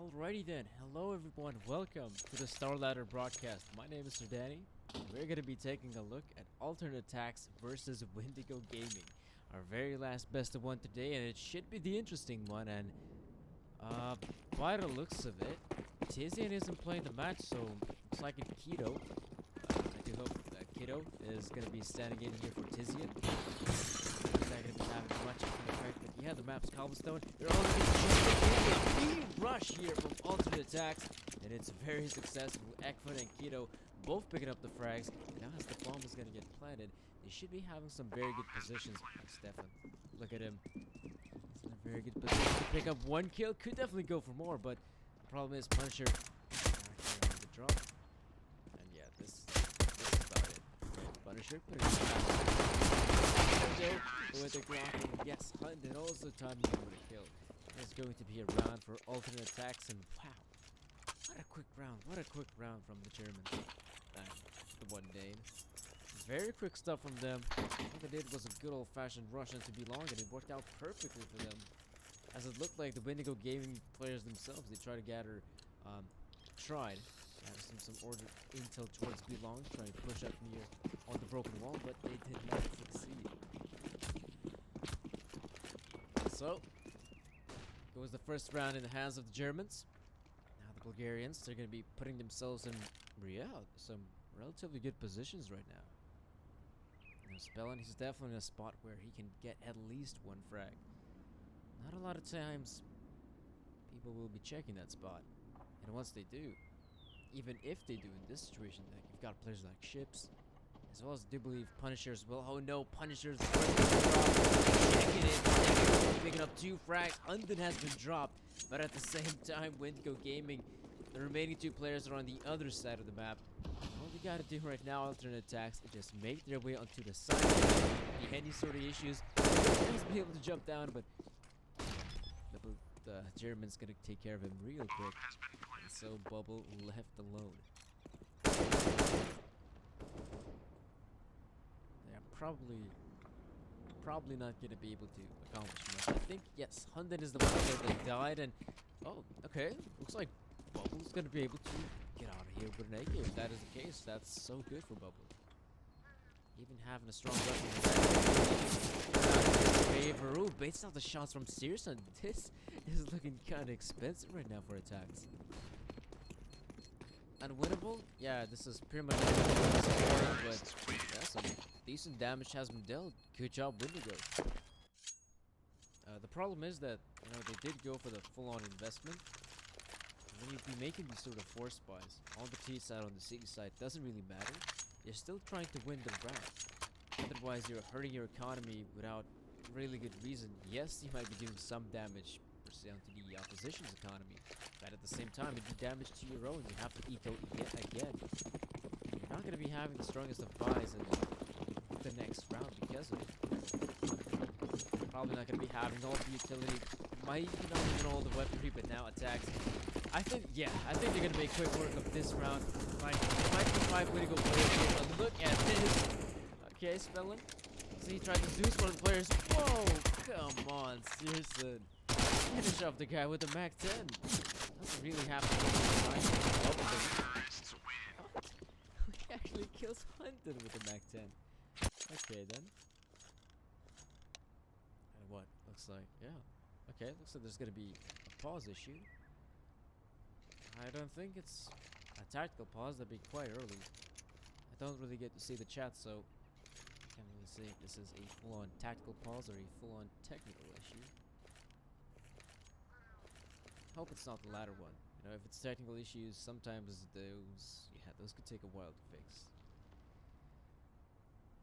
Alrighty then, hello everyone, welcome to the Star Ladder broadcast. My name is Sir Danny, and we're going to be taking a look at aTTaX versus Windigo Gaming. Our very last best of one today, and it should be the interesting one, and by the looks of it, Tizian isn't playing the match, so looks like Keto. I do hope that Keto is going to be standing in here for Tizian. He's not going to be having much of an effect, but yeah, the map's cobblestone. They're already jumping in. Rush here from aTTaX, and it's very successful. Ekfun and Keto both picking up the frags. Now as the bomb is going to get planted, they should be having some very good positions. Stefan, look at him. He's in a very good position to pick up one kill. Could definitely go for more, but the problem is Punisher actually on the drop. And yeah, this is about it. Punisher putting with the Glock, and yes, Hunt, and also timing him with a kill. It's going to be a round for aTTaX, and wow, what a quick round! What a quick round from the Germans. The one Dane. Very quick stuff from them. All they did was a good old-fashioned rush into B long, and it worked out perfectly for them. As it looked like the Windigo Gaming players themselves, they tried to gather, tried some order intel towards B long, trying to push up near on the broken wall, but they did not succeed. So goes the first round in the hands of the Germans. Now the Bulgarians, they're going to be putting themselves in some relatively good positions right now. Now Spellin, he's definitely in a spot where he can get at least one frag. Not a lot of times people will be checking that spot. And once they do, even if they do in this situation, like you've got players like Ships, as well as I do believe Punisher as well. Oh no, Punisher's checking it, picking up 2 frags. Hunden has been dropped, but at the same time, Windigo Gaming, the remaining 2 players are on the other side of the map. All we gotta do right now, aTTaX, is just make their way onto the side. Any sort of issues, he's be able to jump down, but the German's gonna take care of him real quick. And so Bubble left alone. Probably not gonna be able to accomplish much. I think yes, Hunden is the one that died, and oh, okay, looks like Bubble's gonna be able to get out of here with an AK. If that is the case, that's so good for Bubble. Even having a strong weapon in favor. Ooh, based off the shots from Searson, this is looking kind of expensive right now for attacks. Unwinnable? Yeah, this is pretty much but yeah, some decent damage has been dealt. Good job, Windigo. The problem is that, you know, they did go for the full-on investment. When you'd be making these sort of force buys on the T side, on the C side, doesn't really matter. You're still trying to win the round. Otherwise, you're hurting your economy without really good reason. Yes, you might be doing some damage per se onto the opposition's economy, but at the same time, you do damage to your own. You have to eco yet again. You're not going to be having the strongest of buys in the next round because of it. Probably not going to be having all the utility. Might not even all the weaponry, but now attacks. I think they're going to make quick work of this round. Might be 5 Windigo players here, but look at this. Okay, Spellin. So he tried to Zeus one of the players. Whoa, come on, seriously. Finish off the guy with the Mac 10. Doesn't really have to He actually kills Hunden with the Mac 10. Okay, then. And what? Looks like, yeah. Okay, looks like there's going to be a pause issue. I don't think it's a tactical pause. That'd be quite early. I don't really get to see the chat, so I can't really say if this is a full-on tactical pause or a full-on technical issue. Hope it's not the latter one. You know, if it's technical issues, sometimes those could take a while to fix.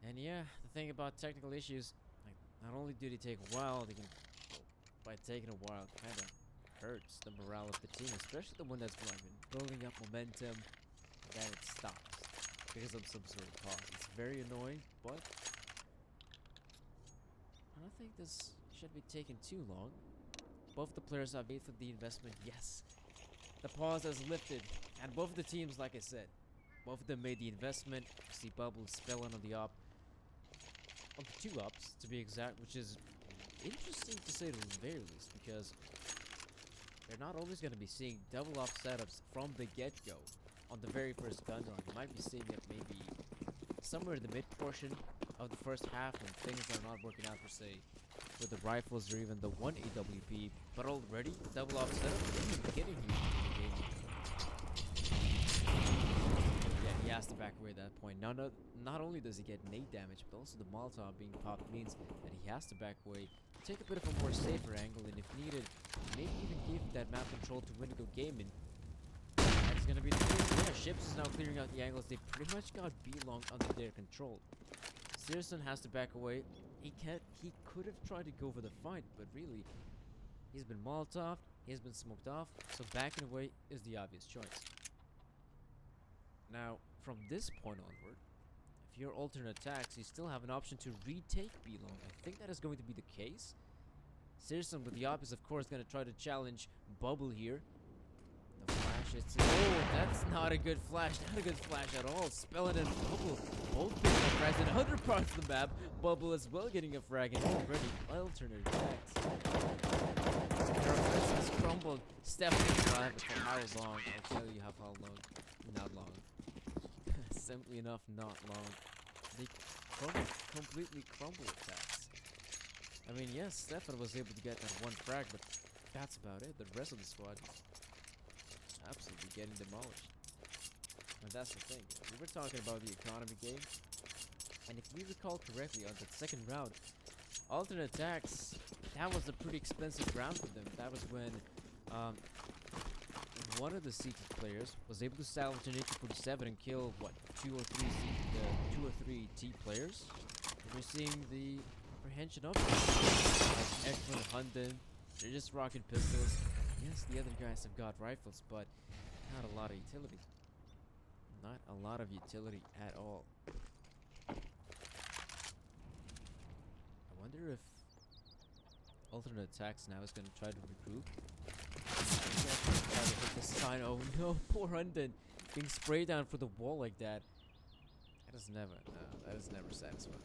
And yeah, the thing about technical issues, like, not only do they take a while, they can, by taking a while, kind of hurts the morale of the team, especially the one that's been building up momentum, and then it stops because of some sort of pause. It's very annoying, but I don't think this should be taking too long. Both the players have made for the investment. Yes, the pause has lifted, and both of the teams, like I said, both of them made the investment. You see Bubble Spellin on the op, on the 2 ups to be exact, which is interesting to say the very least, because You're not always going to be seeing double off setups from the get-go on the very first gun run. You might be seeing it maybe somewhere in the mid portion of the first half when things are not working out per se with the rifles or even the one AWP, but already double off setup isn't getting you in the game. Yeah, he has to back away at that point. Now, not only does he get nade damage, but also the Molotov being popped means that he has to back away, take a bit of a more safer angle, and if needed, maybe even give that map control to Windigo Gaming. That's gonna be the case. Yeah, Ships is now clearing out the angles. They pretty much got B-Long under their control. Searson has to back away. He could have tried to go for the fight, but really, he's been Molotov, he's been smoked off, so backing away is the obvious choice. Now, from this point onward, if you're alternate attacks, you still have an option to retake B-Long. I think that is going to be the case. Searson with the op is of course going to try to challenge Bubble here. The flash is... Oh, that's not a good flash. Not a good flash at all. Spellin and Bubble both picking up frags in other parts of the map. Bubble as well getting a frag and already alternate attacks. Their offense has crumbled. Stephanie will have it for how long? I'll tell you how long. Not long. Simply enough, not long. They completely crumble attacks. I mean, yes, Stefan was able to get that one frag, but that's about it. The rest of the squad absolutely getting demolished. And that's the thing. We were talking about the economy game, and if we recall correctly, on the second round, alternate attacks, that was a pretty expensive round for them. That was when one of the CT players was able to salvage an AK-47 and kill what, two or three T players. And we're seeing the apprehension of it. Like Ekman, Hunden, they're just rocking pistols. Yes, the other guys have got rifles, but not a lot of utility. Not a lot of utility at all. I wonder if alternate attacks now is going to try to regroup. Try to hit the sign. Oh no, poor Hunden being sprayed down for the wall like that. That is never satisfying.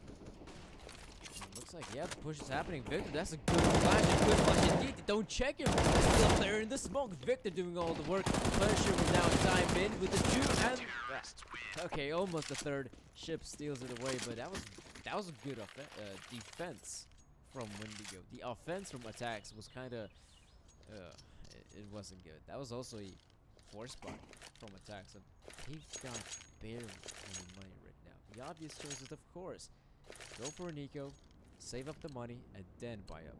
It looks like, yeah, the push is happening. Victor, that's a good flash indeed. Don't check him. Still there in the smoke. Victor doing all the work. Punisher will now time in with the two and okay, almost the third. Ship steals it away, but that was a good defense from Windigo. The offense from aTTaX was kind of it wasn't good. That was also a 4-spot from aTTaX, and they've got barely any money right now. The obvious choice is, of course, go for an eco, save up the money, and then buy up.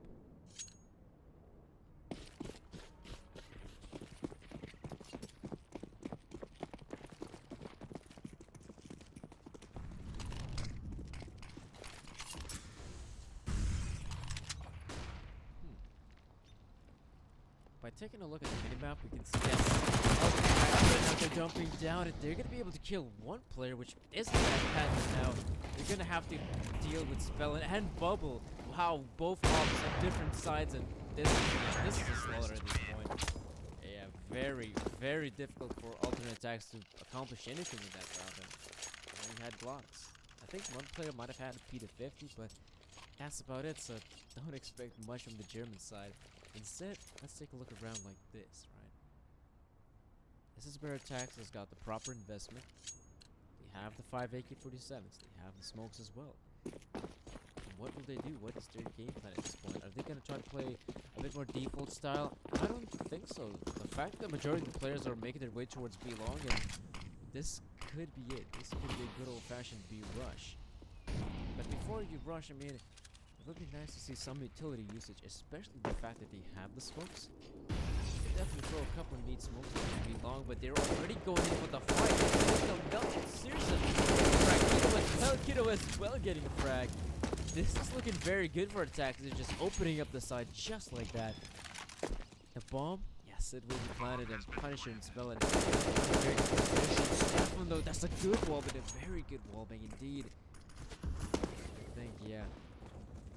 By taking a look at the minimap, we can see that they're jumping down, and they're going to be able to kill one player, which isn't that bad now. They're going to have to deal with Spellin and Bubble. Wow, both ops on different sides, and this is a slaughter at this point. Yeah, very, very difficult for alternate attacks to accomplish anything in that round. And only had Glocks. I think one player might have had a P-50, but that's about it, so don't expect much from the German side. Instead, let's take a look around like this, right? This is where aTTaX has got the proper investment. They have the 5 AK-47s. They have the smokes as well. And what will they do? What is their game plan at this point? Are they going to try to play a bit more default style? I don't think so. The fact that the majority of the players are making their way towards B-Long, and this could be it. This could be a good old-fashioned B-rush. But before you rush, I mean, it would be nice to see some utility usage, especially the fact that they have the smokes. You can definitely throw a couple of neat smokes that would be long, but they're already going in for the fight. Seriously, Kiddo as well getting a frag. This is looking very good for aTTaX. They're just opening up the side just like that. The bomb, yes, it will be planted, and Punisher and Spellin. Very good position. Stefan, though, that's a good wallbang, a very good wallbang indeed. I think, yeah.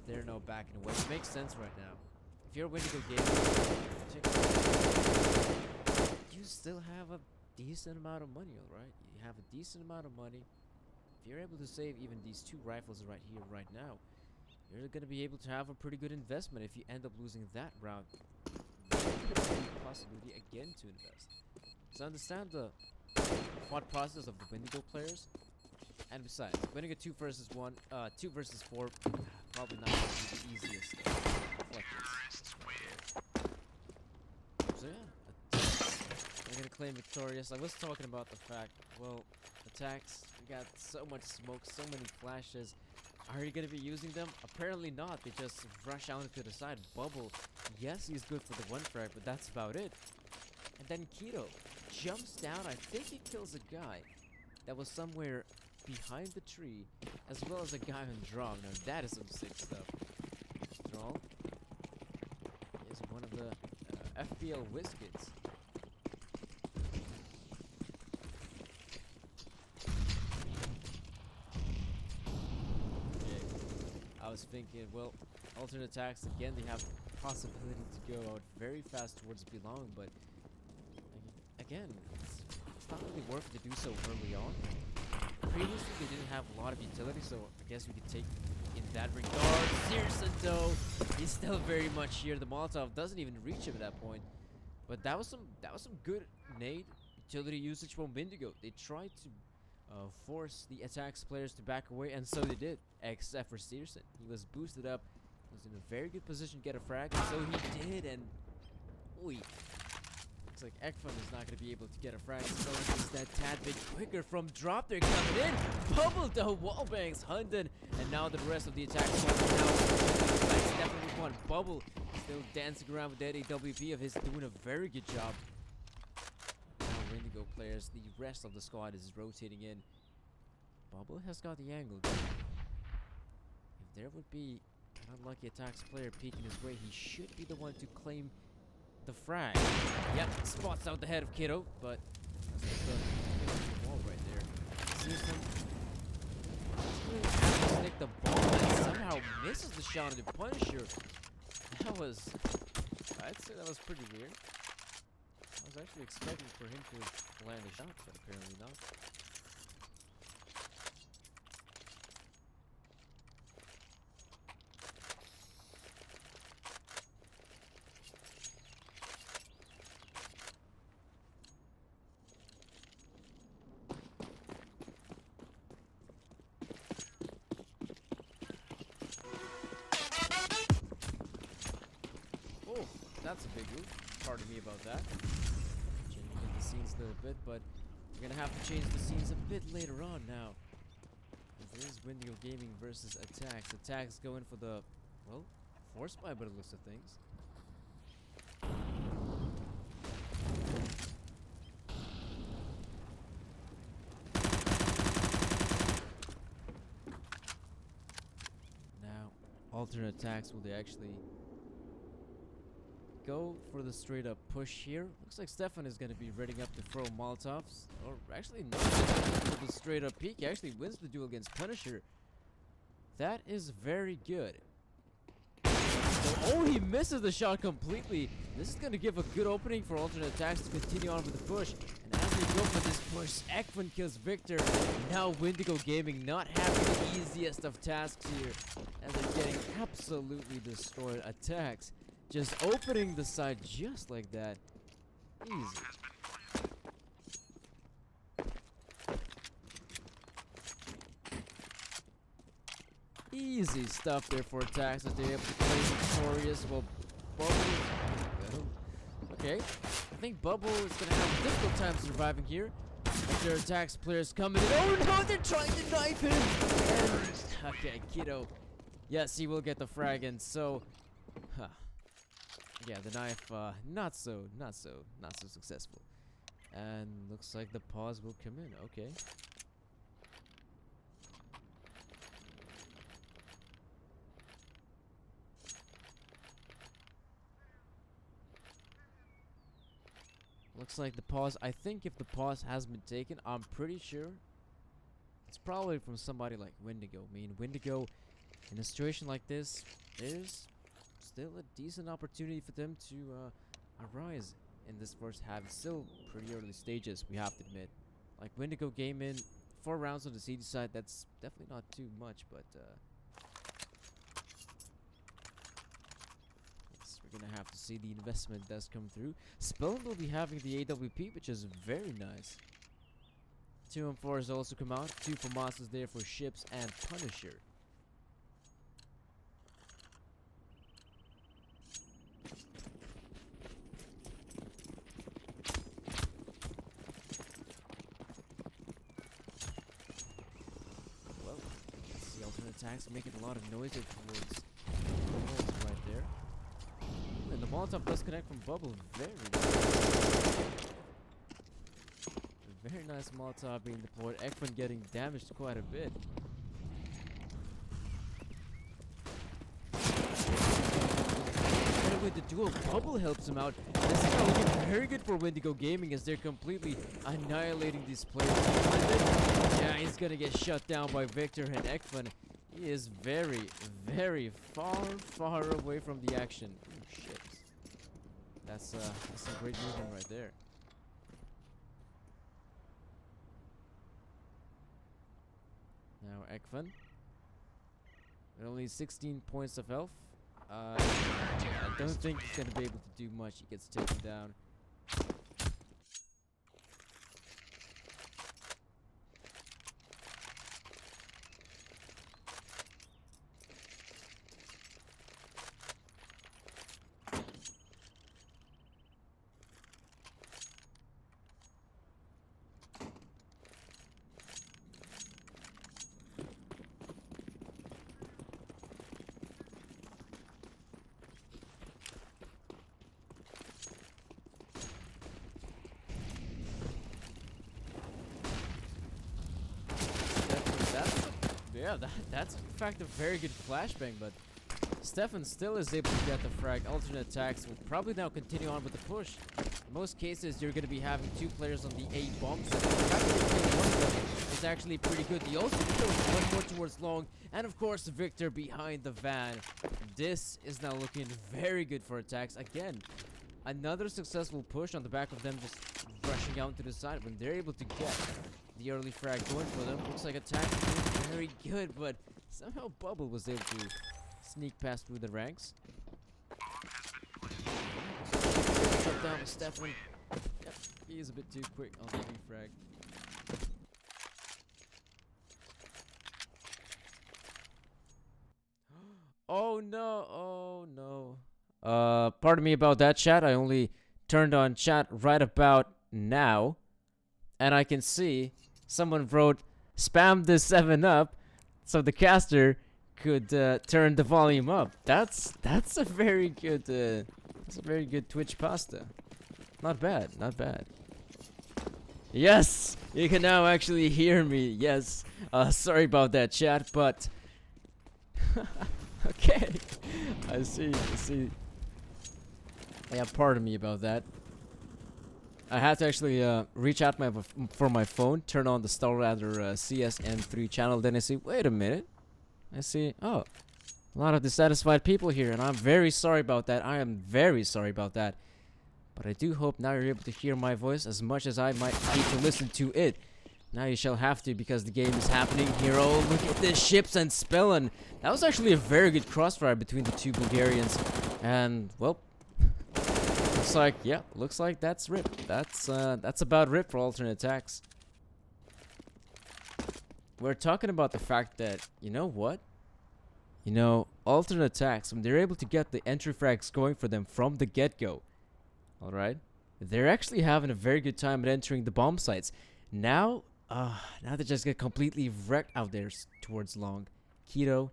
They're no backing away. It makes sense right now. If you're a Windigo game, you still have a decent amount of money, alright? You have a decent amount of money. If you're able to save even these 2 rifles right here, right now, you're going to be able to have a pretty good investment if you end up losing that round. could be a possibility again to invest. So I understand the thought process of the Windigo players, and besides, Windigo 2 versus 1, 2 versus 4, probably not going to be the easiest. Like this. So yeah, we're gonna claim victorious. I was talking about the fact, well, aTTaX, we got so much smoke, so many flashes. Are you gonna be using them? Apparently not. They just rush out to the side. Bubble, yes, he's good for the one frag, but that's about it. And then Keto jumps down. I think he kills a guy that was somewhere behind the tree, as well as a guy on Drong. Now that is some sick stuff. Drong is one of the FPL Whiskets. Okay, I was thinking, well, alternate attacks again. They have the possibility to go out very fast towards Belong, but again, it's not really worth it to do so early on. Previously, they didn't have a lot of utility, so I guess we could take in that regard. Seriously, though, he's still very much here. The Molotov doesn't even reach him at that point. But that was some good nade utility usage from Windigo. They tried to force the aTTaX players to back away, and so they did, except for Searson. He was boosted up, was in a very good position to get a frag, and so he did, and ooh. Looks like Ekfun is not going to be able to get a frag, so it's that tad bit quicker from drop. They're coming in. Bubble though, wallbangs, Hunden, and now the rest of the attack squad now. That's definitely one. Bubble still dancing around with that AWP of his, doing a very good job. Now Windigo players, the rest of the squad is rotating in. Bubble has got the angle. If there would be an unlucky aTTaX player peeking his way, he should be the one to claim the frag. Yep, spots out the head of Kiddo, but the wall right there. Sees him. Stick the ball and somehow misses the shot of the Punisher. That was, I'd say that was pretty weird. I was actually expecting for him to land a shot, but apparently not. That's a big move. Pardon me about that. Changing the scenes a little bit, but we're gonna have to change the scenes a bit later on now. This is Windigo Gaming versus aTTaX. aTTaX going for the, well, force buy by the looks of things. Now, alternate attacks, will they actually go for the straight up push here? Looks like Stefan is going to be ready up to throw Molotovs. Or actually not for the straight up peek. He actually wins the duel against Punisher. That is very good. Oh, he misses the shot completely. This is going to give a good opening for alternate attacks to continue on with the push. And as they go for this push, Ekfun kills Victor. Now Windigo Gaming not having the easiest of tasks here, as they're getting absolutely destroyed. aTTaX just opening the side just like that. Easy. Easy stuff there for aTTaX as they're able to play victorious. Well, Bubble. Okay. I think Bubble is going to have a difficult time surviving here. As their aTTaX players coming in. Oh no, they're trying to knife him! And, okay, Kiddo. Yes, he will get the frag, and so. Yeah, the knife, not so successful. And looks like the pause will come in. Okay. Looks like the pause. I think if the pause has been taken, I'm pretty sure it's probably from somebody like Windigo. I mean, Windigo, in a situation like this, there's still a decent opportunity for them to arise in this first half. It's still pretty early stages, we have to admit. Like Windigo game in 4 rounds on the CD side, that's definitely not too much, but it's We're gonna have to see the investment does come through. Spellman will be having the AWP, which is very nice. 2 and 4 has also come out. 2 for Monsters there for Ships and Punisher. Well, that's the alternate attacks making a lot of noise there towards the holes right there. Ooh, and the Molotov does connect from Bubble. Very nice. Very nice Molotov being deployed. Ekman getting damaged quite a bit. And with the dual Bubble helps him out. This is now looking very good for Windigo Gaming as they're completely annihilating these players. Yeah, he's gonna get shut down by Victor and Ekman. He is very, very far away from the action. Oh shit. That's some great movement right there. Now Ekvan with only 16 points of health. I don't think he's gonna be able to do much. He gets taken down. Yeah, that's in fact a very good flashbang, but Stefan still is able to get the frag. Alternate attacks will probably now continue on with the push. In most cases, you're going to be having 2 players on the A bomb site. The fact that they kill one of them is actually pretty good. The also goes one more towards long, and of course Victor behind the van. This is now looking very good for aTTaX. Again, another successful push on the back of them just rushing out to the side when they're able to get the early frag going for them. Looks like aTTaX is very good, but somehow Bubble was able to sneak past through the ranks. Shut down with Stefan. Yep, he is a bit too quick on the refrag. Oh no, oh no. Pardon me about that, chat. I only turned on chat right about now, and I can see someone wrote, spam this 7-up so the caster could turn the volume up. That's a very good Twitch pasta. Not bad, not bad. Yes, you can now actually hear me. Yes. Sorry about that, chat, but okay. I see. Yeah, pardon me about that. I had to actually reach out for my phone, turn on the StarLadder CSN3 channel, then I see, wait a minute. I see, oh, a lot of dissatisfied people here, and I'm very sorry about that. I am very sorry about that. But I do hope now you're able to hear my voice as much as I might need to listen to it. Now you shall have to, because the game is happening here. Oh, look at this, Ships and Spellman. That was actually a very good crossfire between the 2 Bulgarians. And, well, looks like that's rip. That's about rip for alternate attacks. We're talking about the fact that, you know what? You know, alternate attacks, when they're able to get the entry frags going for them from the get-go, alright? They're actually having a very good time at entering the bomb sites. Now they just get completely wrecked out there towards long. Keto,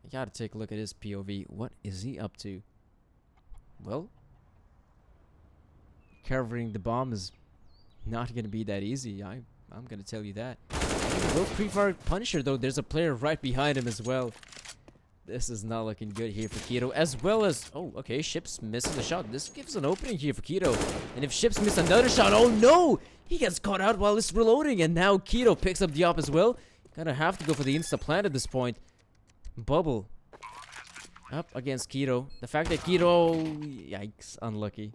you gotta take a look at his POV. What is he up to? Well, covering the bomb is not gonna be that easy. I'm gonna tell you that. Will pre-fire Punisher though. There's a player right behind him as well. This is not looking good here for Keto, as well as, oh, okay, Ships misses a shot. This gives an opening here for Keto. And if Ships miss another shot, oh no! He gets caught out while it's reloading, and now Keto picks up the op as well. Gonna have to go for the insta-plant at this point. Bubble up against Keto. The fact that Keto, yikes, unlucky.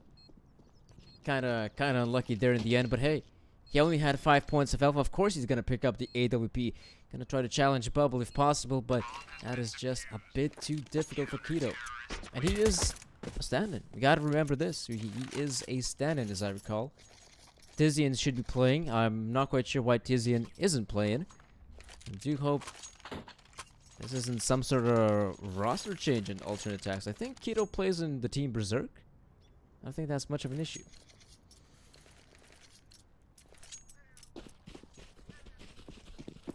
Kinda unlucky there in the end, but hey, he only had 5 points of health. Of course he's gonna pick up the AWP. Gonna try to challenge Bubble if possible, but that is just a bit too difficult for Keto. And he is a stand-in. We gotta remember this. He is a stand-in, as I recall. Tizian should be playing. I'm not quite sure why Tizian isn't playing. I do hope this isn't some sort of roster change in alternate attacks. I think Keto plays in the team Berserk. I don't think that's much of an issue.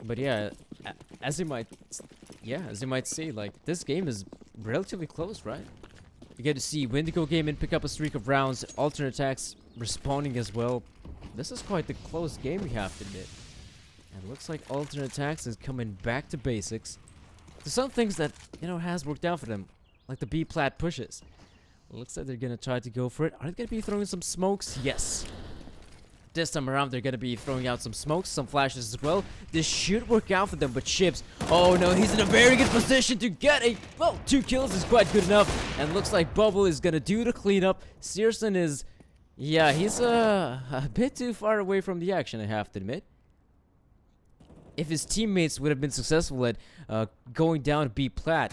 But yeah, as you might see, like, this game is relatively close, right? You get to see Windigo Gaming pick up a streak of rounds, alternate attacks respawning as well. This is quite the close game, we have to admit. And looks like alternate attacks is coming back to basics. There's some things that, you know, has worked out for them, like the B plat pushes. Looks like they're gonna try to go for it. Are they gonna be throwing some smokes? Yes. This time around, they're gonna be throwing out some smokes, some flashes as well. This should work out for them, but Chips, oh no, he's in a very good position to get a, well, 2 kills is quite good enough. And looks like Bubble is gonna do the cleanup. Searson is, yeah, he's a bit too far away from the action, I have to admit. If his teammates would have been successful at going down B plat,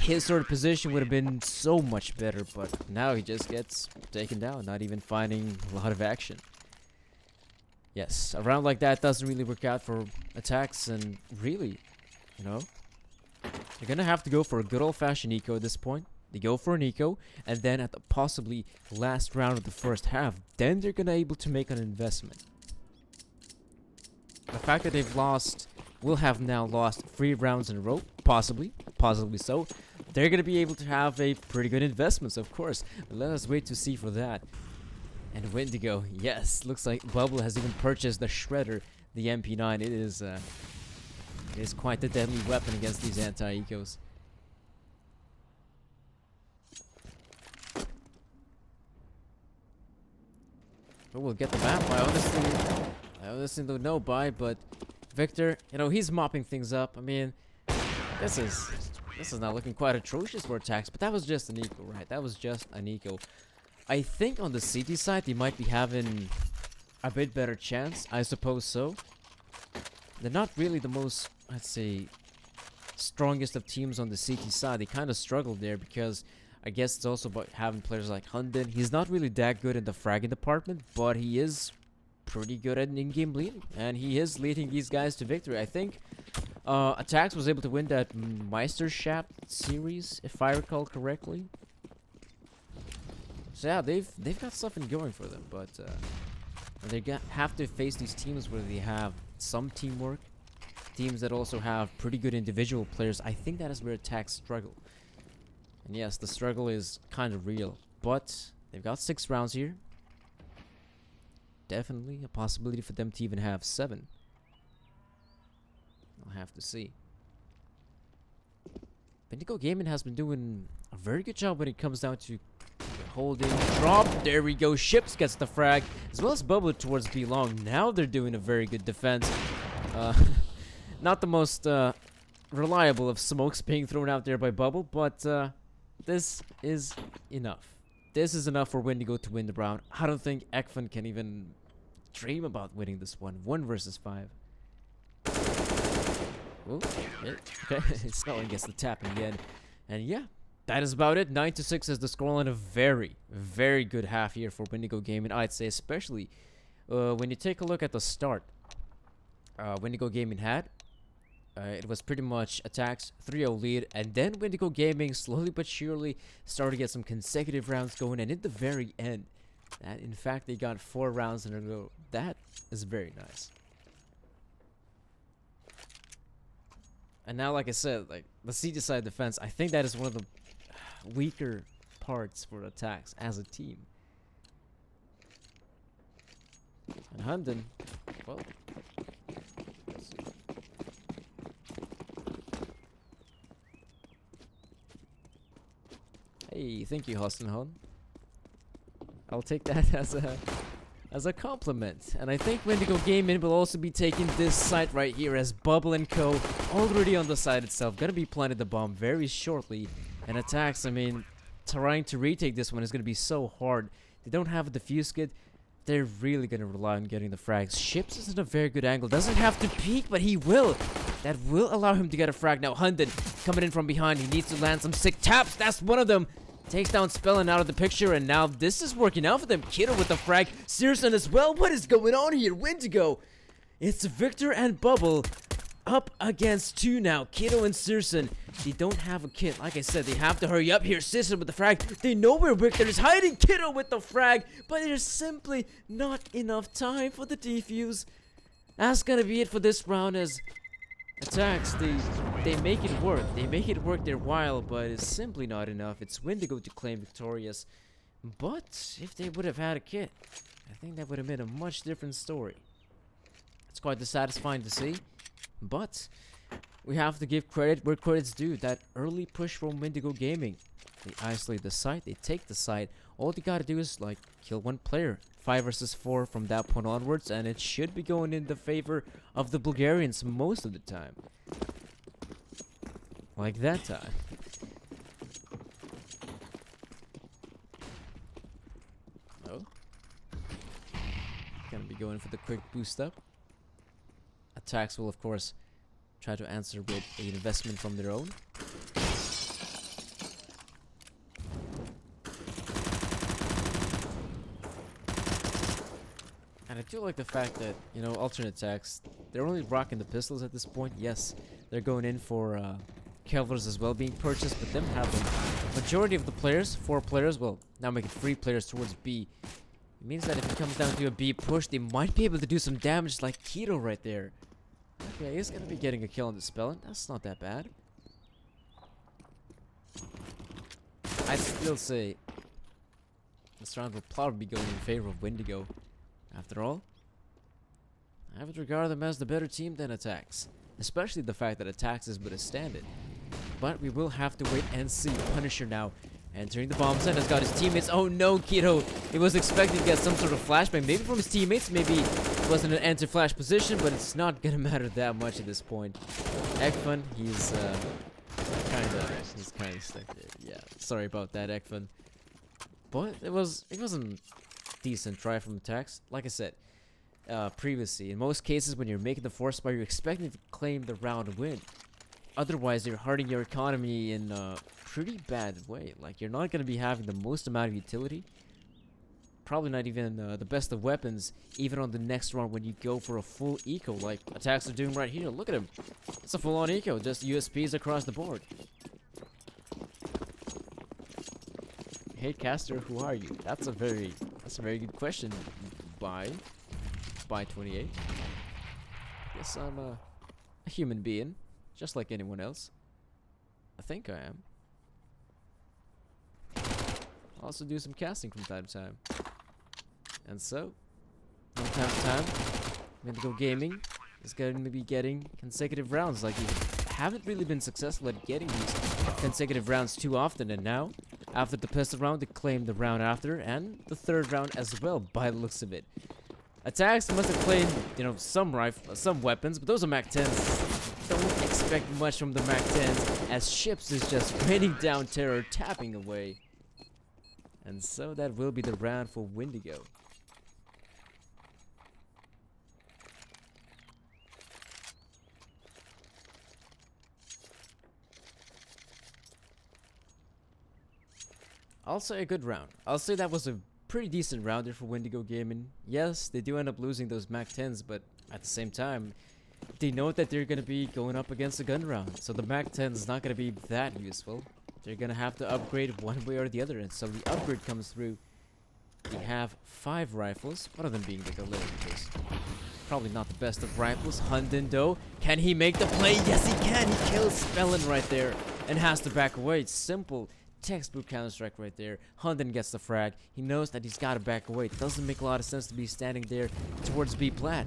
his sort of position would have been so much better, but now he just gets taken down, not even finding a lot of action. Yes, a round like that doesn't really work out for attacks, and really, you know, you're gonna have to go for a good old-fashioned eco at this point. They go for an eco, and then at the possibly last round of the first half, then they're gonna able to make an investment. The fact that they've lost, will have now lost 3 rounds in a row, possibly so. They're going to be able to have a pretty good investment, of course. But let us wait to see for that. And Windigo, yes, looks like Bubble has even purchased the Shredder, the MP9. It is quite the deadly weapon against these anti-ecos. But we'll get the map. I honestly don't know by, but Victor, you know, he's mopping things up. I mean, this is now looking quite atrocious for attacks, but that was just an eco, right? That was just an eco. I think on the CT side, they might be having a bit better chance. I suppose so. They're not really the most, let's say, strongest of teams on the CT side. They kind of struggled there because I guess it's also about having players like Hunden. He's not really that good in the fragging department, but he is pretty good at in-game leading, and he is leading these guys to victory. I think aTTaX was able to win that Meisterschaft series, if I recall correctly. So yeah, they've got something going for them, but they have to face these teams where they have some teamwork, teams that also have pretty good individual players. I think that is where aTTaX struggle. And yes, the struggle is kind of real, but they've got 6 rounds here. Definitely a possibility for them to even have 7. I'll have to see. Windigo Gaming has been doing a very good job when it comes down to holding drop. There we go. Ships gets the frag, as well as Bubble towards B long. Now they're doing a very good defense. Not the most reliable of smokes being thrown out there by Bubble, but this is enough. This is enough for Windigo to win the round. I don't think Ekfan can even dream about winning this one. 1 versus 5. Oh, okay. Snowing gets the tapping again. And yeah, that is about it. 9-6 is the scoreline. A very, very good half here for Windigo Gaming, I'd say, especially when you take a look at the start. Windigo Gaming had. It was pretty much aTTaX 3-0 lead, and then Windigo Gaming slowly but surely started to get some consecutive rounds going, and at the very end, that in fact they got 4 rounds in a row. That is very nice. And now, like I said, like the CT side defense, I think that is one of the weaker parts for aTTaX as a team. And Hunden, well, let's see. Hey, thank you, Hossenhon. I'll take that as a compliment. And I think Windigo Gaming will also be taking this site right here as Bubble and Co. already on the site itself. Gonna be planting the bomb very shortly. And aTTaX, I mean, trying to retake this one is gonna be so hard. They don't have a defuse kit. they're really gonna rely on getting the frags. Ships is in a very good angle. Doesn't have to peek, but he will. That will allow him to get a frag. Now Hunden coming in from behind. He needs to land some sick taps. That's one of them. Takes down Spellin out of the picture, and now this is working out for them. Kiddo with the frag. Searson as well. What is going on here? Windigo. It's Victor and Bubble up against two now. Kiddo and Searson. They don't have a kit. Like I said, they have to hurry up here. Searson with the frag. They know where Victor is hiding. Kiddo with the frag. But there's simply not enough time for the defuse. That's gonna be it for this round as aTTaX, they make it work. They make it work their while, but it's simply not enough. It's Windigo to claim victorious. But if they would have had a kit, I think that would have been a much different story. It's quite dissatisfying to see, but we have to give credit where credit's due. That early push from Windigo Gaming. They isolate the site, they take the site. All they gotta do is like kill one player. 5 versus 4 from that point onwards, and it should be going in the favor of the Bulgarians most of the time. Like that time. Oh. Gonna be going for the quick boost up. aTTaX will of course try to answer with an investment from their own. And I do like the fact that, you know, alternate attacks, they're only rocking the pistols at this point. Yes, they're going in for Kelvers as well being purchased, but them having majority of the players, 4 players, well, now making 3 players towards B. It means that if it comes down to a B push, they might be able to do some damage like Keto right there. Okay, he's going to be getting a kill on the Spellin. That's not that bad. I'd still say this round will probably be going in favor of Windigo. After all, I would regard them as the better team than aTTaX, especially the fact that aTTaX is with a stand-in. But we will have to wait and see. Punisher now entering the bomb site has got his teammates. Oh no, Keto! He was expecting to get some sort of flashbang, maybe from his teammates, maybe it wasn't an enter-flash position, but it's not gonna matter that much at this point. Ekfun, he's kinda stuck there. Yeah, sorry about that, Ekfun. But it wasn't decent try from aTTaX. Like I said previously, in most cases when you're making the force bar, you're expecting to claim the round win. Otherwise, you're hurting your economy in a pretty bad way. Like, you're not going to be having the most amount of utility. Probably not even the best of weapons, even on the next round when you go for a full eco, like aTTaX are doing right here. Look at him. It's a full-on eco, just USPs across the board. Hey caster, who are you? That's a very good question. By 28. Guess I'm a human being, just like anyone else. I think I am. Also do some casting from time to time. And so, from time to time, Windigo Gaming is going to be getting consecutive rounds. Like, you haven't really been successful at getting these consecutive rounds too often, and now after the pistol round, they claimed the round after and the 3rd round as well, by the looks of it. aTTaX must have claimed, you know, some weapons, but those are MAC-10s. Don't expect much from the MAC-10s, as Ships is just raining down terror, tapping away. And so that will be the round for Windigo. I'll say a good round. I'll say that was a pretty decent rounder for Windigo Gaming. Yes, they do end up losing those MAC-10s, but at the same time, they know that they're going to be going up against a gun round. So the MAC-10 is not going to be that useful. They're going to have to upgrade one way or the other. And so the upgrade comes through. They have 5 rifles, one of them being the Galil, because probably not the best of rifles. Hunden, though, can he make the play? Yes, he can. He kills Spellin right there and has to back away. It's simple. Textbook Counter-Strike right there. Hunden gets the frag. He knows that he's got to back away. It doesn't make a lot of sense to be standing there towards B plat.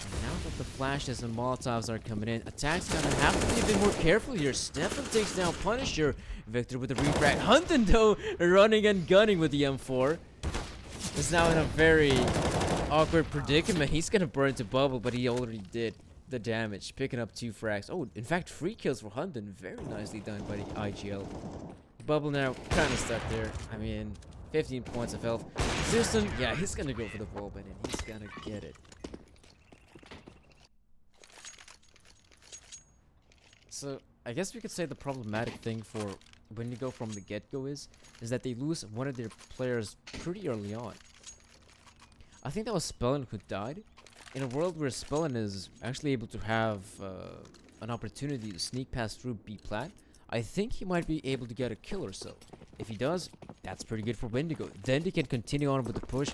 And now that the flashes and molotovs are coming in, aTTaX gonna have to be a bit more careful here. Stefan takes down Punisher. Victor with the refrag. Hunden, though, running and gunning with the M4. Is now in a very awkward predicament. He's gonna burn to bubble, but he already did the damage, picking up 2 frags. Oh, in fact, 3 kills for Hunden. Very nicely done by the IGL. Bubble now kind of stuck there. I mean, 15 points of health. Zeuston, yeah, he's gonna go for the wallbang and he's gonna get it. So, I guess we could say the problematic thing for Windigo from the get-go is that they lose one of their players pretty early on. I think that was Spellin who died. In a world where Spellin is actually able to have an opportunity to sneak past through B plat, I think he might be able to get a kill or so. If he does, that's pretty good for Windigo. Then they can continue on with the push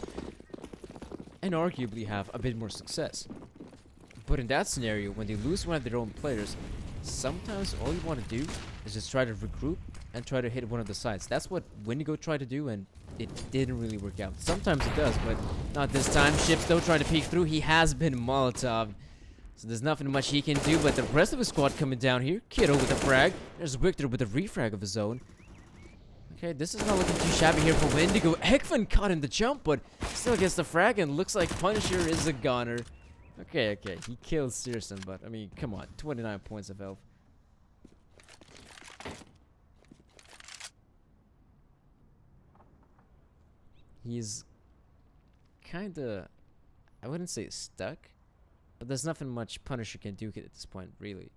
and arguably have a bit more success. But in that scenario, when they lose one of their own players, sometimes all you want to do is just try to regroup and try to hit one of the sides. That's what Windigo tried to do, and it didn't really work out. Sometimes it does, but not this time. Ships though trying to peek through. He has been Molotov, so there's nothing much he can do. But the rest of his squad coming down here. Kiddo with a frag. There's Victor with a refrag of his own. Okay, this is not looking too shabby here for Windigo. Ekman caught in the jump, but still gets the frag, and looks like Punisher is a goner. Okay, he killed Searson, but I mean, come on, 29 points of health. He's kinda, I wouldn't say stuck, but there's nothing much Punisher can do at this point, really.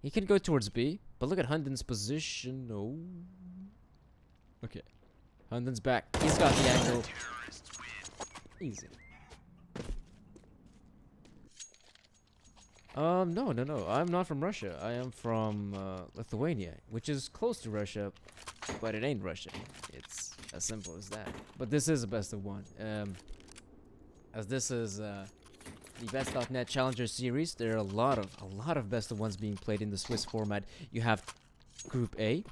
He can go towards B, but look at Hunden's position. No. Okay. Hunden's back. He's got the angle. Easy. No. I'm not from Russia. I am from Lithuania, which is close to Russia, but it ain't Russia. It's as simple as that. But this is a best of one. As this is the Best.net Challenger Series, there are a lot of best of ones being played in the Swiss format. You have Group A,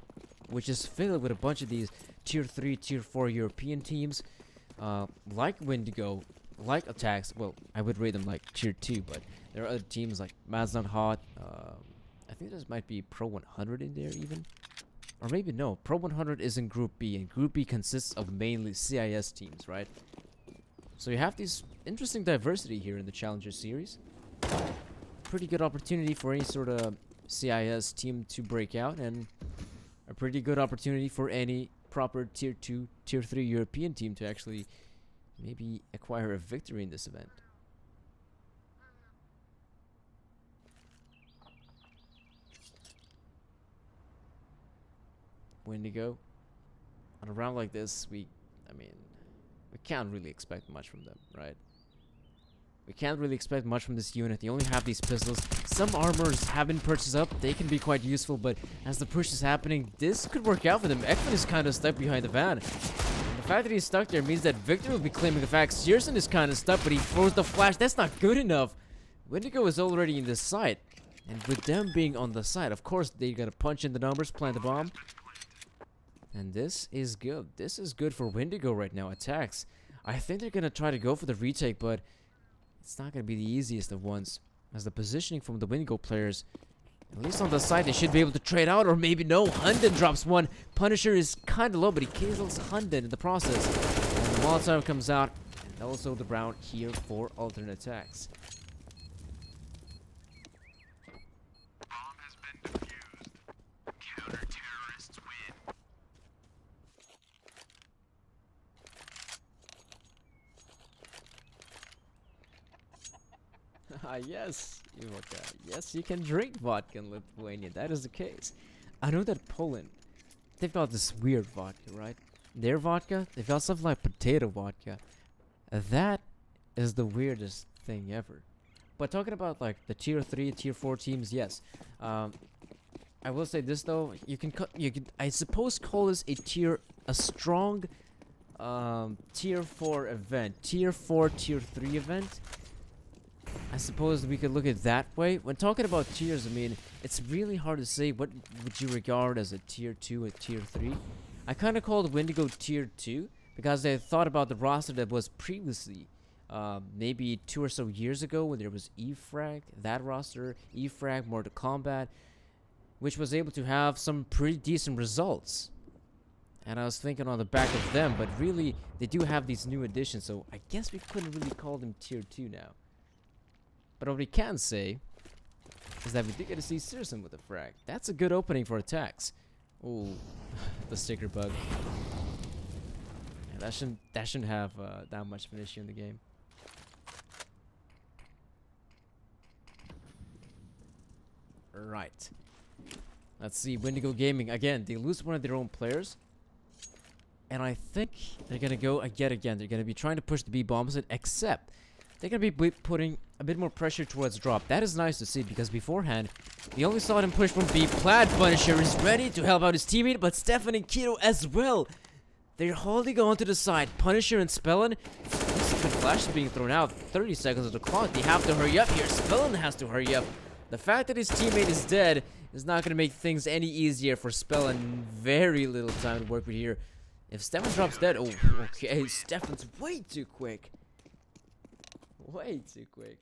which is filled with a bunch of these Tier 3, Tier 4 European teams, like Windigo, like aTTaX. Well, I would rate them like Tier 2, but there are other teams like Mad's Not Hot. I think there might be Pro 100 in there even. Or maybe no. Pro 100 is in Group B, and Group B consists of mainly CIS teams, right? So you have this interesting diversity here in the Challenger Series. Pretty good opportunity for any sort of CIS team to break out, and a pretty good opportunity for any proper Tier 2, Tier 3 European team to actually maybe acquire a victory in this event. Windigo. On a round like this, we can't really expect much from them, right? We can't really expect much from this unit. They only have these pistols. Some armors have been purchased up. They can be quite useful, but as the push is happening, this could work out for them. Ekman is kind of stuck behind the van. And the fact that he's stuck there means that Victor will be claiming the fact. Searson is kind of stuck, but he throws the flash. That's not good enough. Windigo is already in this site. And with them being on the site, of course, they gotta punch in the numbers, plant the bomb. And this is good. This is good for Windigo right now. aTTaX. I think they're gonna try to go for the retake, but it's not gonna be the easiest of ones. As the positioning from the Windigo players, at least on the side, they should be able to trade out, or maybe no. Hunden drops one. Punisher is kind of low, but he kills Hunden in the process. And the Molotov comes out, and also the round here for alternate attacks. Yes, vodka. Yes, you can drink vodka in Lithuania. That is the case. I know that Poland, they've got this weird vodka, right? Their vodka, they've got something like potato vodka. That is the weirdest thing ever. But talking about like the Tier 3, Tier 4 teams, yes. I will say this though, you can I suppose call this a strong Tier 4 event. Tier 4, Tier 3 event. I suppose we could look at it that way. When talking about tiers, I mean, it's really hard to say what would you regard as a Tier 2 or Tier 3. I kind of called Windigo Tier 2 because I thought about the roster that was previously, maybe 2 or so years ago when there was E-Frag, that roster, E-Frag, Mortal Kombat, which was able to have some pretty decent results. And I was thinking on the back of them, but really, they do have these new additions, so I guess we couldn't really call them Tier 2 now. But what we can say is that we did get to see Searson with a frag. That's a good opening for aTTaX. Ooh, the sticker bug. That shouldn't have that much of an issue in the game. Right. Let's see. Windigo Gaming again. They lose one of their own players, and I think they're gonna go yet again. They're gonna be trying to push the B bombs in, except they're gonna be putting a bit more pressure towards drop. That is nice to see because beforehand, we only saw them push from B. Plaid Punisher is ready to help out his teammate, but Stefan and Keto as well. They're holding on to the side. Punisher and Spellin. This is good flash being thrown out. 30 seconds of the clock. They have to hurry up here. Spellin has to hurry up. The fact that his teammate is dead is not going to make things any easier for Spellin. Very little time to work with here. If Stefan drops dead, oh, okay. Stefan's way too quick. Way too quick.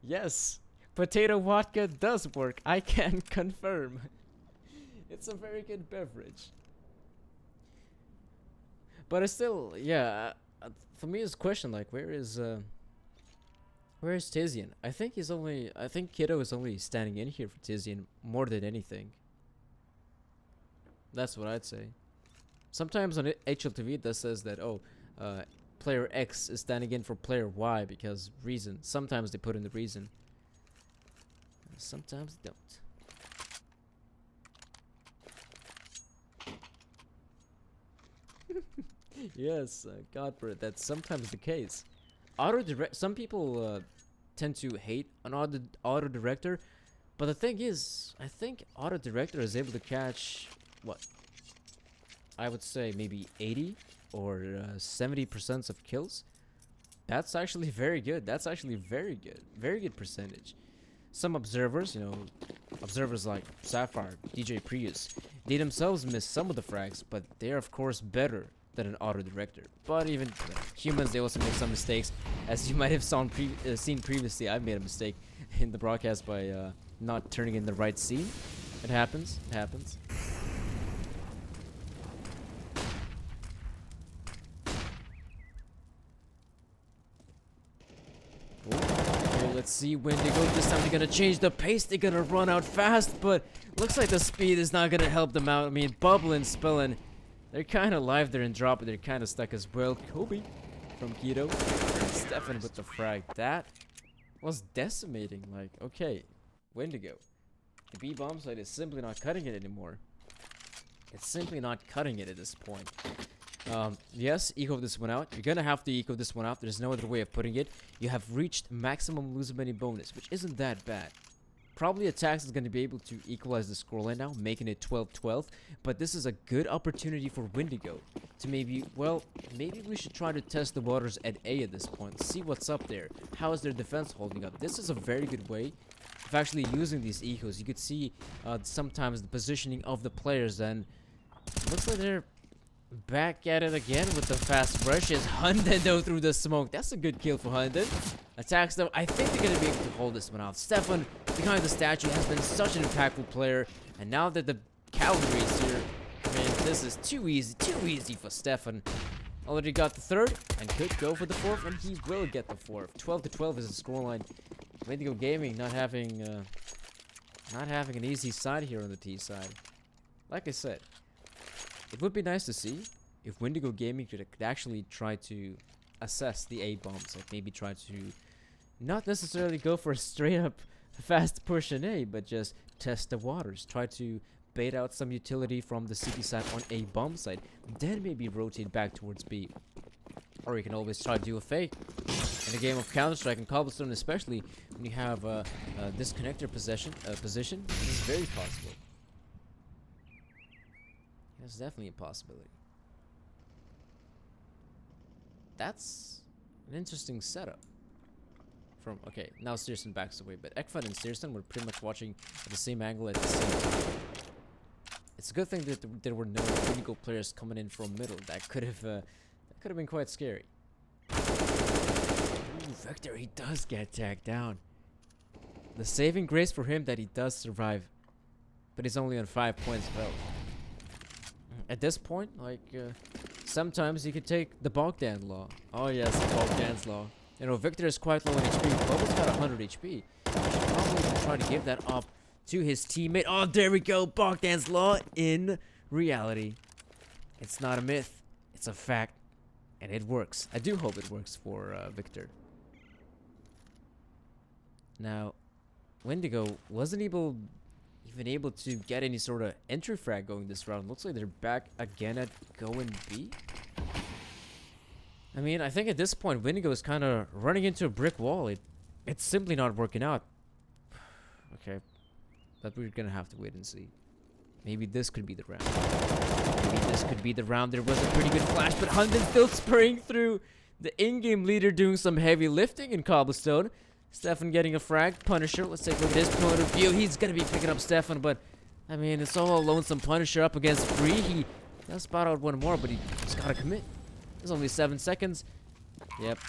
Yes, potato vodka does work. I can confirm. It's a very good beverage. But it's still, yeah. For me, it's a question like, where is Tizian? I think Kiddo is only standing in here for Tizian more than anything. That's what I'd say. Sometimes on HLTV it does says that, oh, player X is standing in for player Y because reason. Sometimes they put in the reason. Sometimes they don't. Yes, Godbert, that's sometimes the case. Some people tend to hate an auto director, but the thing is, I think auto director is able to catch what? I would say maybe 80 or 70% of kills. That's actually very good. That's actually very good. Very good percentage. Some observers, you know, observers like Sapphire, DJ Prius, they themselves miss some of the frags, but they're of course better than an auto director. But even humans, they also make some mistakes. As you might have seen previously, I made a mistake in the broadcast by not turning in the right scene. It happens. It happens. Okay, let's see Windigo. This time they're gonna change the pace. They're gonna run out fast, but looks like the speed is not gonna help them out. I mean, Bubble and Spellin, they're kind of live there and drop, but they're kind of stuck as well. Kobe from Keto. Stefan with the frag. That was decimating. Like, okay, Windigo. The B bomb site is simply not cutting it anymore. It's simply not cutting it at this point. Yes, eco this one out. You're gonna have to eco this one out. There's no other way of putting it. You have reached maximum lose many bonus, which isn't that bad. Probably aTTaX is going to be able to equalize the scoreline now, making it 12-12. But this is a good opportunity for Windigo to maybe we should try to test the waters at A at this point. See what's up there. How is their defense holding up? This is a very good way of actually using these ecos. You could see sometimes the positioning of the players, and looks like they're back at it again with the fast rushes. Hunden though through the smoke. That's a good kill for Hunden. aTTaX though, I think they're gonna be able to hold this one off. Stefan behind the statue has been such an impactful player, and now that the cavalry is here, I mean, this is too easy for Stefan. Already got the third and could go for the fourth, and he will get the fourth. 12-12 is the scoreline. Windigo Gaming not having an easy side here on the T side. Like I said, it would be nice to see if Windigo Gaming could actually try to assess the A bombs, like maybe try to not necessarily go for a straight up fast push in A, but just test the waters, try to bait out some utility from the CT side on A bomb side, then maybe rotate back towards B. Or you can always try to do a fake. In a game of Counter-Strike and Cobblestone, especially when you have a disconnector position, this is very possible. That's definitely a possibility. That's an interesting setup. Okay, now Searson backs away, but Ekfad and Searson were pretty much watching at the same angle at the same time. It's a good thing that there were no Windigo players coming in from middle. That could have been quite scary. Ooh, Vector, he does get tagged down. The saving grace for him that he does survive, but he's only on 5 points of health. At this point, like, sometimes you could take the Bogdan law. Oh yes, the Bogdan's law. You know, Victor is quite low in HP. Bubble's got 100 HP. You should probably try to give that up to his teammate. Oh, there we go. Bogdan's Law in reality. It's not a myth. It's a fact. And it works. I do hope it works for Victor. Now, Windigo wasn't even able to get any sort of entry frag going this round. Looks like they're back again at going B. I mean, I think at this point, Windigo is kind of running into a brick wall. It's simply not working out. Okay. But we're gonna have to wait and see. Maybe this could be the round. Maybe this could be the round. There was a pretty good flash, but Hunden still spraying through. The in-game leader doing some heavy lifting in Cobblestone. Stefan getting a frag. Punisher, let's take a look at his point of view. He's gonna be picking up Stefan, but I mean, it's all lonesome Punisher up against Free. He does spot out one more, but he's gotta commit. There's only 7 seconds. Yep.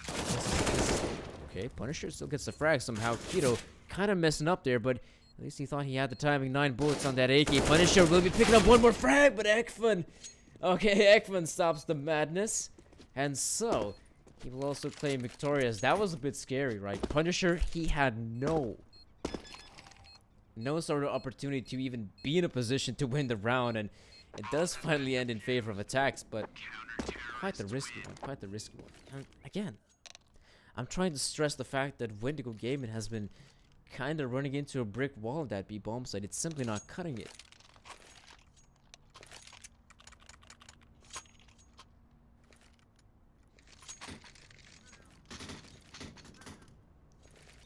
Okay, Punisher still gets the frag somehow. Keto kind of messing up there, but at least he thought he had the timing. 9 bullets on that AK. Punisher will be picking up one more frag, but Ekman. Okay, Ekman stops the madness. And so, he will also claim victorious. That was a bit scary, right? Punisher, he had no sort of opportunity to even be in a position to win the round, and it does finally end in favor of aTTaX, but quite the risky one, quite the risky one. And again, I'm trying to stress the fact that Windigo Gaming has been kind of running into a brick wall of that B bomb site. It's simply not cutting it.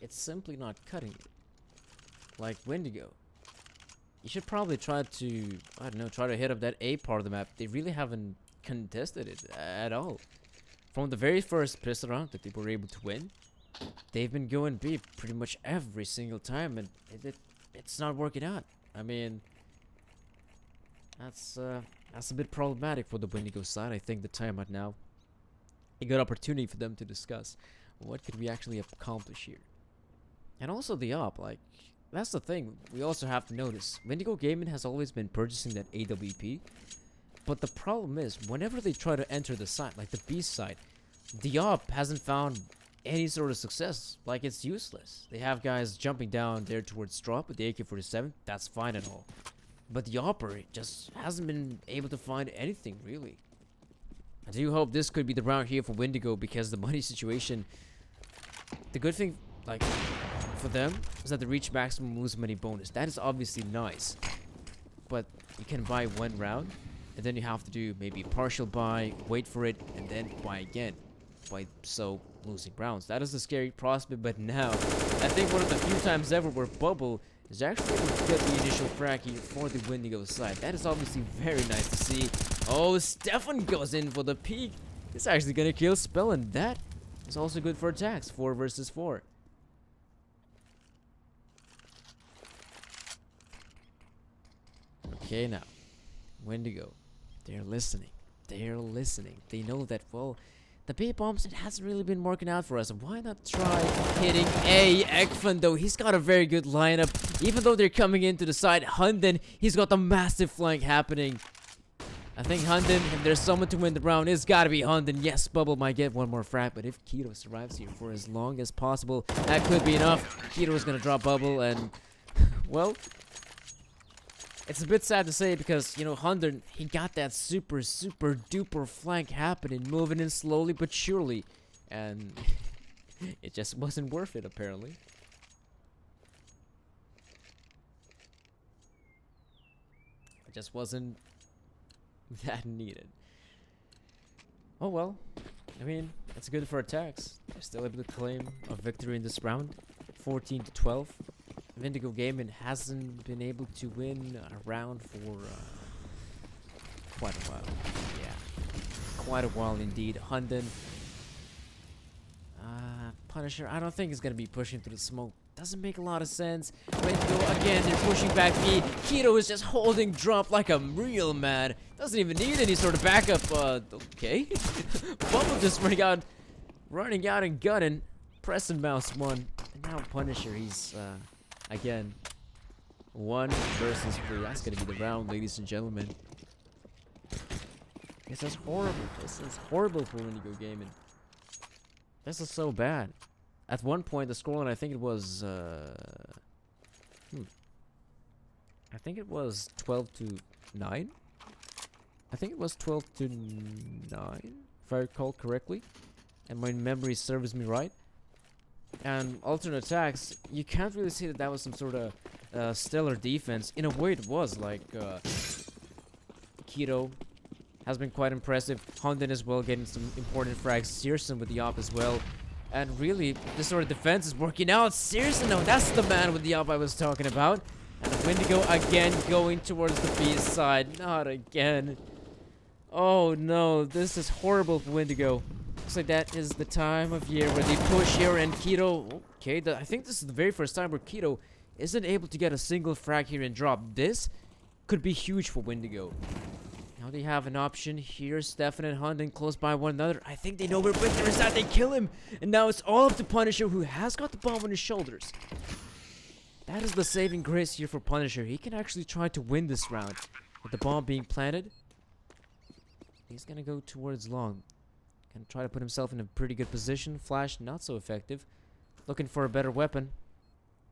It's simply not cutting it. Like Windigo, you should probably try to, I don't know, try to hit up that A part of the map. They really haven't contested it at all. From the very first pistol round that they were able to win, they've been going B pretty much every single time, and it's not working out. I mean, that's a bit problematic for the Windigo side. I think the time right now, a good opportunity for them to discuss what could we actually accomplish here. And also the op, like, that's the thing. We also have to notice, Windigo Gaming has always been purchasing that AWP. But the problem is, whenever they try to enter the site, like the B site, the op hasn't found any sort of success. Like, it's useless. They have guys jumping down there towards drop with the AK-47. That's fine and all. But the operator just hasn't been able to find anything, really. I do hope this could be the round here for Windigo, because the money situation, the good thing, like, for them is that the reach maximum lose money bonus. That is obviously nice, but you can buy one round, and then you have to do maybe a partial buy, wait for it, and then buy again, by so losing rounds. That is a scary prospect. But now, I think one of the few times ever where Bubble is actually able to get the initial frag here for the Windigo side. That is obviously very nice to see. Oh, Stefan goes in for the peek. It's actually gonna kill Spell, and that is also good for aTTaX. 4 versus 4. Okay, now, Windigo, they're listening. They're listening. They know that, well, the B bombs, it hasn't really been working out for us. Why not try hitting A? Ekman, though, he's got a very good lineup. Even though they're coming into the side, Hunden, he's got the massive flank happening. I think Hunden, if there's someone to win the round, it's gotta be Hunden. Yes, Bubble might get one more frag, but if Keto survives here for as long as possible, that could be enough. Keto is gonna drop Bubble, and, well, it's a bit sad to say, because, you know, Hunden, he got that super duper flank happening, moving in slowly but surely, and it just wasn't worth it, apparently. It just wasn't that needed. Oh well, I mean, it's good for aTTaX. They're still able to claim a victory in this round, 14-12. Windigo Gaming hasn't been able to win a round for quite a while. Yeah, quite a while indeed. Hunden, Punisher, I don't think he's gonna be pushing through the smoke. Doesn't make a lot of sense. Windigo, again, they're pushing back B. Keto is just holding drop like a real man. Doesn't even need any sort of backup. Okay. Bubble just running out and gunning. Press and mouse 1. And now Punisher, he's, again, 1 versus 3. That's gonna be the round, ladies and gentlemen. This is horrible. This is horrible for Windigo Gaming. This is so bad. At one point, the scoreline, I think it was, I think it was 12 to 9. I think it was 12 to 9, if I recall correctly, and my memory serves me right. And alternate attacks, you can't really say that that was some sort of stellar defense. In a way, it was like Keto has been quite impressive. Hunden as well, getting some important frags. Searson with the op as well. And really, this sort of defense is working out. Searson, no, that's the man with the op I was talking about. And Windigo again going towards the B side. Not again. Oh no, this is horrible for Windigo. Looks like that is the time of year where they push here, and Keto... Okay, I think this is the very first time where Keto isn't able to get a single frag here and drop. This could be huge for Windigo. Now they have an option here. Stefan and Hunden close by one another. I think they know where Victor is at. They kill him. And now it's all up to Punisher, who has got the bomb on his shoulders. That is the saving grace here for Punisher. He can actually try to win this round. With the bomb being planted, he's going to go towards long. Gonna try to put himself in a pretty good position. Flash, not so effective. Looking for a better weapon,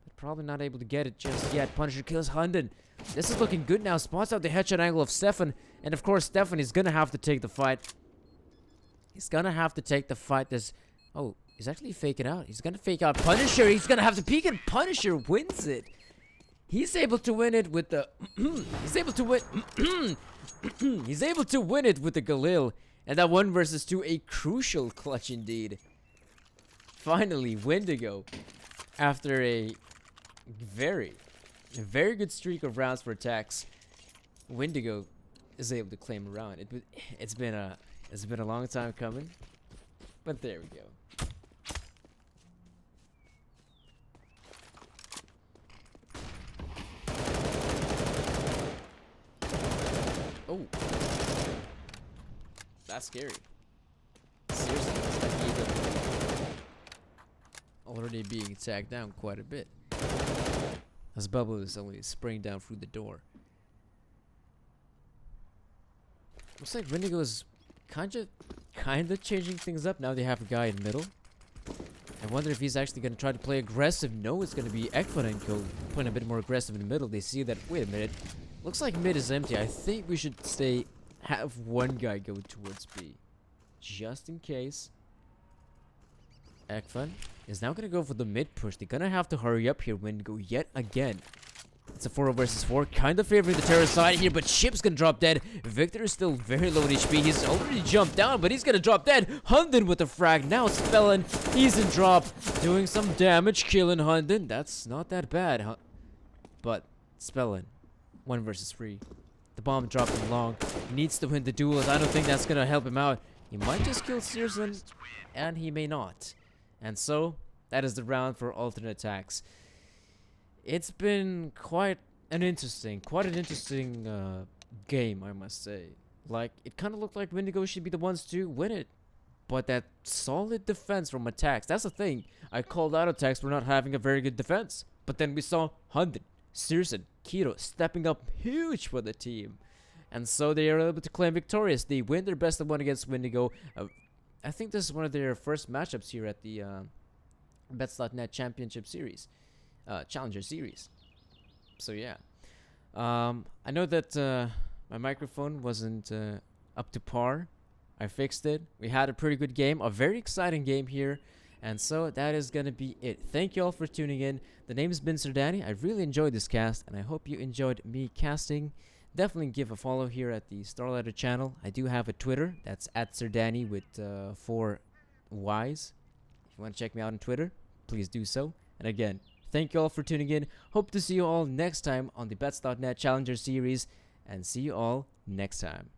but probably not able to get it just yet. Punisher kills Hunden. This is looking good now. Spots out the headshot angle of Stefan. And of course, Stefan is gonna have to take the fight. He's gonna have to take the fight. This... Oh, he's actually faking out. He's gonna fake out Punisher. He's gonna have to peek, and Punisher wins it. He's able to win it with the... he's able to win... he's able to win it with the Galil. And that 1 versus 2, a crucial clutch indeed. Finally, Windigo, after a very good streak of rounds for aTTaX, Windigo is able to claim a round. It's been a long time coming, but there we go. Oh. That's scary. Seriously, it's like Eagle already being attacked down quite a bit. As Bubble is only spraying down through the door. Looks like Windigo is kinda changing things up. Now they have a guy in middle. I wonder if he's actually gonna try to play aggressive. No, it's gonna be Ekvanenko playing a bit more aggressive in the middle. They see that, wait a minute, looks like mid is empty. I think we should have one guy go towards B, just in case. Ekvan is now gonna go for the mid push. They're gonna have to hurry up here. Windigo yet again. It's a 4 versus 4, kind of favoring the terror side here, but Chip's gonna drop dead. Victor is still very low in HP. He's already jumped down, but he's gonna drop dead. Hunden with the frag. Now Spellin, he's in drop, doing some damage, killing Hunden. That's not that bad, but Spellin, 1 versus 3. The bomb dropped him long. He needs to win the duels. I don't think that's gonna help him out. He might just kill Searson, and he may not. And so, that is the round for alternate attacks. It's been quite an interesting game, I must say. Like, it kind of looked like Windigo should be the ones to win it. But that solid defense from aTTaX, that's the thing. I called out aTTaX for not having a very good defense. But then we saw Hunden, Searson, Keto stepping up huge for the team. And so they are able to claim victorious. They win their best of 1 against Windigo. I think this is one of their first matchups here at the Bets.net Championship Series. Challenger Series. So yeah. I know that my microphone wasn't up to par. I fixed it. We had a pretty good game. A very exciting game here. And so that is going to be it. Thank you all for tuning in. The name has been Sir Danny. I really enjoyed this cast, and I hope you enjoyed me casting. Definitely give a follow here at the Starlighter channel. I do have a Twitter. That's @SirDanny with 4 Ys. If you want to check me out on Twitter, please do so. And again, thank you all for tuning in. Hope to see you all next time on the Bets.net Challenger Series. And see you all next time.